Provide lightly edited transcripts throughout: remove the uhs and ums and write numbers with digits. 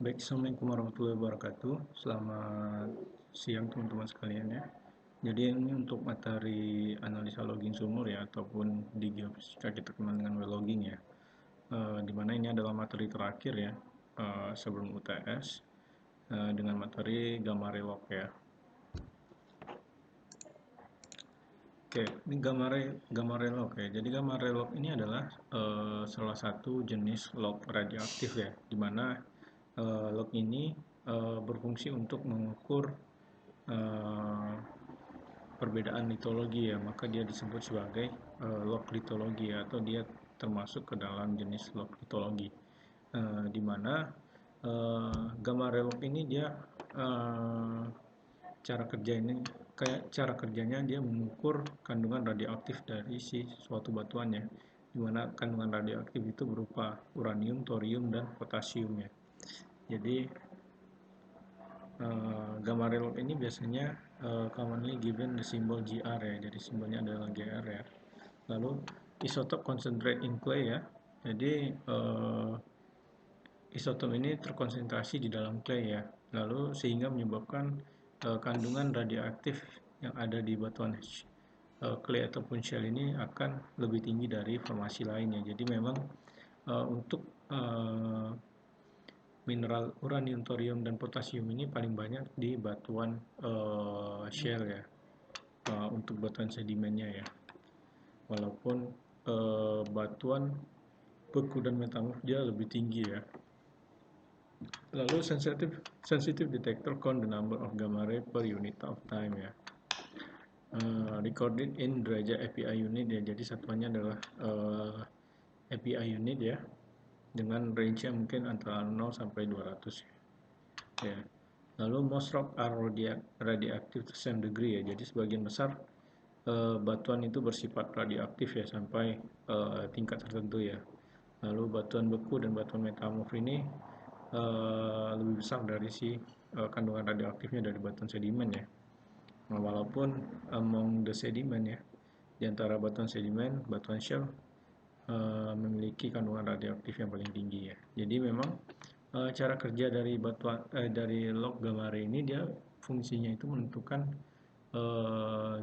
Baik, Assalamualaikum warahmatullahi wabarakatuh. Selamat siang teman-teman sekalian ya. Jadi ini untuk materi analisa logging sumur ya, ataupun di geofisika kita kenal dengan well logging ya. Dimana ini adalah materi terakhir ya, sebelum UTS, dengan materi gamma relog ya. Oke, ini gamma relog ya. Jadi gamma relog ini adalah salah satu jenis log radioaktif ya, dimana log ini berfungsi untuk mengukur eh, perbedaan litologi ya, maka dia disebut sebagai log litologi ya, atau dia termasuk ke dalam jenis log litologi. Di mana gamma relog ini dia eh, cara kerjanya dia mengukur kandungan radioaktif dari si suatu batuan ya, di mana kandungan radioaktif itu berupa uranium, thorium, dan potasium ya. Jadi gamma relog ini biasanya commonly given the symbol GR ya, jadi simbolnya adalah GR ya. Lalu isotop concentrate in clay ya, jadi isotop ini terkonsentrasi di dalam clay ya, lalu sehingga menyebabkan kandungan radioaktif yang ada di batuan clay ataupun shell ini akan lebih tinggi dari formasi lainnya. Jadi memang untuk mineral uranium, thorium, dan potasium ini paling banyak di batuan shell ya, untuk batuan sedimennya ya. Walaupun batuan beku dan metamorf dia lebih tinggi ya. Lalu sensitive detector count the number of gamma ray per unit of time ya. Recorded in derajat API unit ya. Jadi satuannya adalah API unit ya, dengan range-nya mungkin antara 0 sampai 200 ya. Lalu most rock are radioactive to same degree ya. Jadi sebagian besar batuan itu bersifat radioaktif ya sampai tingkat tertentu ya. Lalu batuan beku dan batuan metamorf ini lebih besar dari si kandungan radioaktifnya dari batuan sedimen ya. Nah, walaupun among the sedimen ya, di antara batuan sedimen, batuan shell memiliki kandungan radioaktif yang paling tinggi ya. Jadi memang cara kerja dari dari log gamma ray ini, dia fungsinya itu menentukan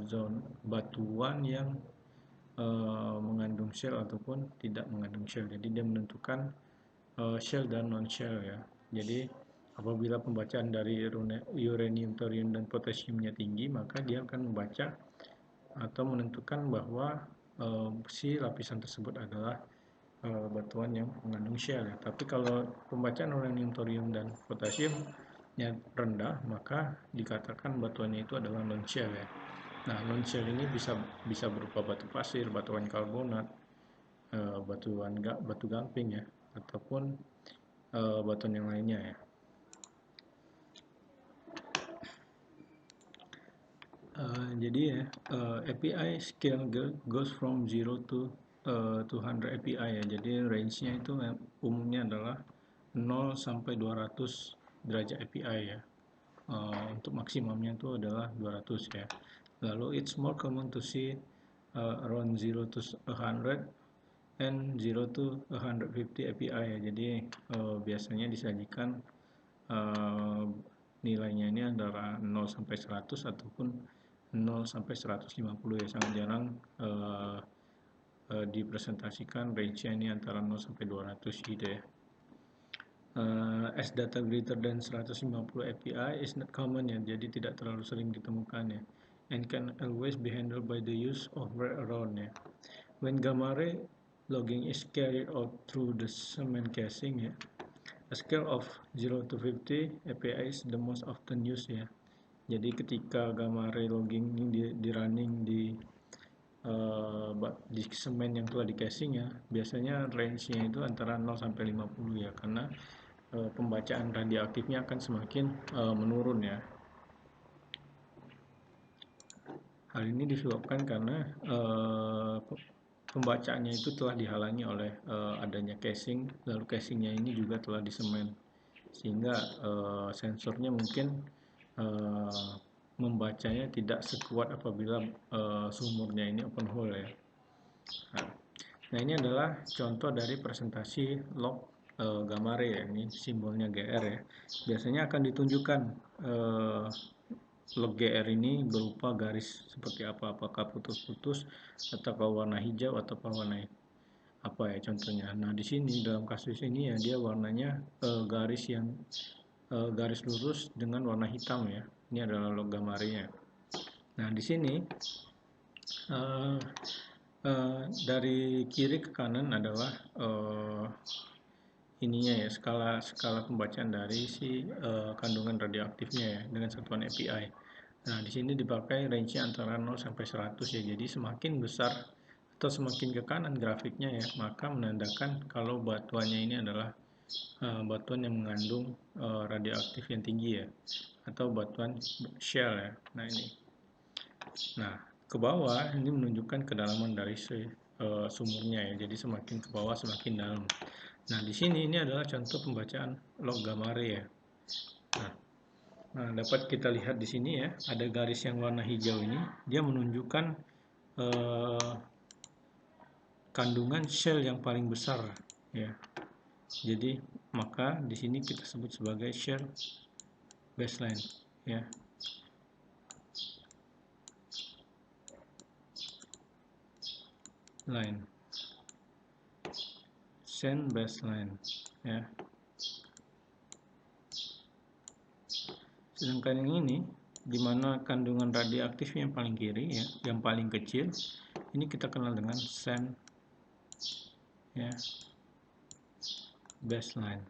zona batuan yang mengandung shell ataupun tidak mengandung shell. Jadi dia menentukan shell dan non shell ya. Jadi apabila pembacaan dari uranium, thorium, dan potasiumnya tinggi, maka dia akan membaca atau menentukan bahwa si lapisan tersebut adalah batuan yang mengandung shell ya. Tapi kalau pembacaan uranium, thorium, dan potasiumnya rendah, maka dikatakan batuannya itu adalah non shell ya. Nah, non shell ini bisa berupa batu pasir, batuan karbonat, batu gamping ya, ataupun batuan yang lainnya ya. Jadi ya, API scale goes from 0 to 200 API ya. Jadi range-nya itu umumnya adalah 0 sampai 200 derajat API ya. Untuk maksimumnya itu adalah 200 ya. Lalu it's more common to see around 0 to 100 and 0 to 150 API ya. Jadi biasanya disajikan nilainya ini antara 0 sampai 100 ataupun 0 sampai 150 ya. Sangat jarang dipresentasikan range-nya ini antara 0 sampai 200 gitu ya. As data greater than 150 API is not common ya, jadi tidak terlalu sering ditemukan ya, and can always be handled by the use of wraparound ya. When gamma ray logging is carried out through the cement casing ya, a scale of 0 to 50 API is the most often used ya. Jadi ketika gamma ray logging ini di running di semen yang telah di casing ya, biasanya range-nya itu antara 0 sampai 50 ya, karena pembacaan radioaktifnya akan semakin menurun ya. Hal ini disebabkan karena pembacaannya itu telah dihalangi oleh adanya casing, lalu casingnya ini juga telah disemen, sehingga sensornya mungkin membacanya tidak sekuat apabila sumurnya ini open hole ya. Nah, ini adalah contoh dari presentasi log Gamare ya, ini simbolnya GR ya. Biasanya akan ditunjukkan log GR ini berupa garis seperti apa, apakah putus-putus atau warna hijau atau warna apa ya contohnya. Nah di sini dalam kasus ini ya dia warnanya garis lurus dengan warna hitam ya. Ini adalah log gamarenya. Nah di sini dari kiri ke kanan adalah ininya ya, skala pembacaan dari si kandungan radioaktifnya ya dengan satuan API. Nah, di sini dipakai range antara 0 sampai 100 ya. Jadi semakin besar atau semakin ke kanan grafiknya ya, maka menandakan kalau batuannya ini adalah batuan yang mengandung radioaktif yang tinggi ya, atau batuan shell ya. Nah, ini. Nah, ke bawah ini menunjukkan kedalaman dari sumurnya ya. Jadi semakin ke bawah semakin dalam. Nah, di sini ini adalah contoh pembacaan log gamare ya. Nah, dapat kita lihat di sini ya, ada garis yang warna hijau ini, dia menunjukkan kandungan shell yang paling besar ya. Jadi, maka di sini kita sebut sebagai shell baseline ya. Shell baseline ya. Sedangkan yang ini di mana kandungan radioaktifnya yang paling kiri ya, yang paling kecil, ini kita kenal dengan sand ya, baseline.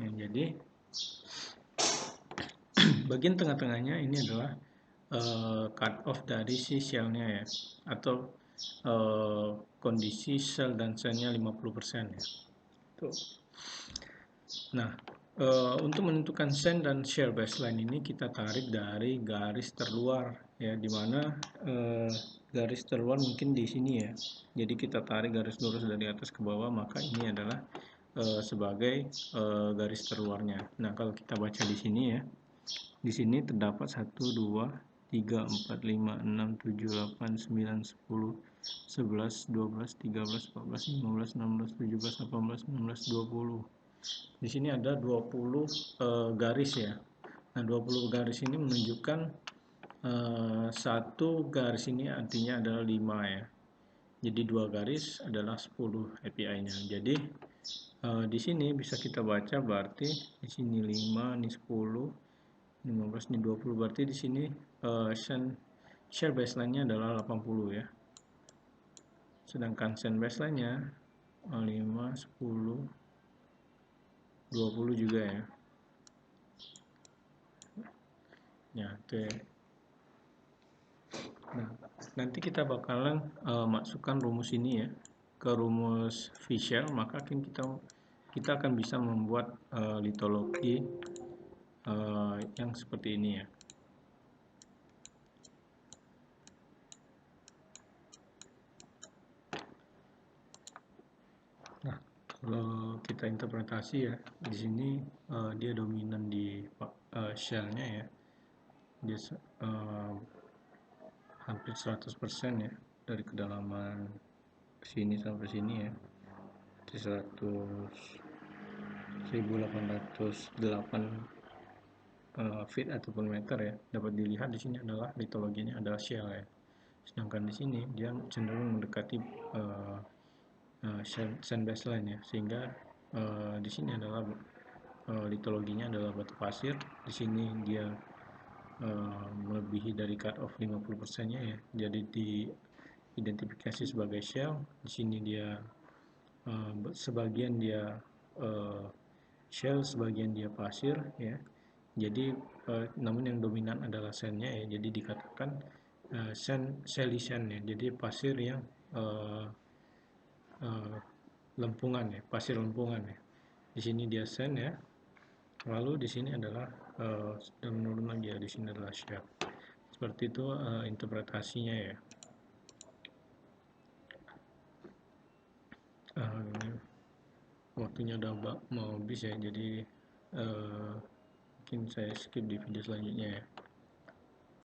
Ya, jadi bagian tengah-tengahnya ini adalah cut off dari si shellnya ya, atau kondisi shell dan sandnya 50% ya. Tuh. Nah, untuk menentukan sand dan shell baseline ini kita tarik dari garis terluar ya, dimana garis terluar mungkin di sini ya. Jadi kita tarik garis lurus dari atas ke bawah, maka ini adalah sebagai garis terluarnya. Nah, kalau kita baca di sini ya, di sini terdapat 1, 2, 3, 4, 5, 6, 7, 8, 9, 10, 11, 12, 13, 14, 15, 16, 17, 18, 19, 20. Di sini ada 20 garis ya. Nah, 20 garis ini menunjukkan satu garis ini artinya adalah 5 ya. Jadi 2 garis adalah 10 API-nya. Jadi di sini bisa kita baca berarti di sini 5, ini 10, 15, ini 20, berarti di sini shell baseline-nya adalah 80 ya. Sedangkan sand baseline-nya 5, 10, 20 juga ya. Ya, oke. Nah, nanti kita bakalan masukkan rumus ini ya ke rumus Fischl, maka kita akan bisa membuat litologi yang seperti ini ya. Nah, kalau kita interpretasi ya, di sini dia dominan di shell-nya ya. Dia hampir 100% ya dari kedalaman sini sampai sini ya. 1808 feet ataupun meter ya. Dapat dilihat di sini adalah litologinya adalah shell ya. Sedangkan di sini dia cenderung mendekati sand baseline ya, sehingga di sini adalah litologinya adalah batu pasir. Di sini dia melebihi dari cut off 50%-nya ya. Jadi diidentifikasi sebagai shell. Di sini dia sebagian dia shell, sebagian dia pasir ya. Jadi namun yang dominan adalah sandnya ya. Jadi dikatakan shelly sand ya. Jadi pasir yang lempungan ya, pasir lempungan ya. Di sini dia sand ya. Lalu di sini adalah sudah menurun lagi ya. Di sini adalah shell. Seperti itu interpretasinya ya. Waktunya udah mau habis ya, jadi mungkin saya skip di video selanjutnya ya.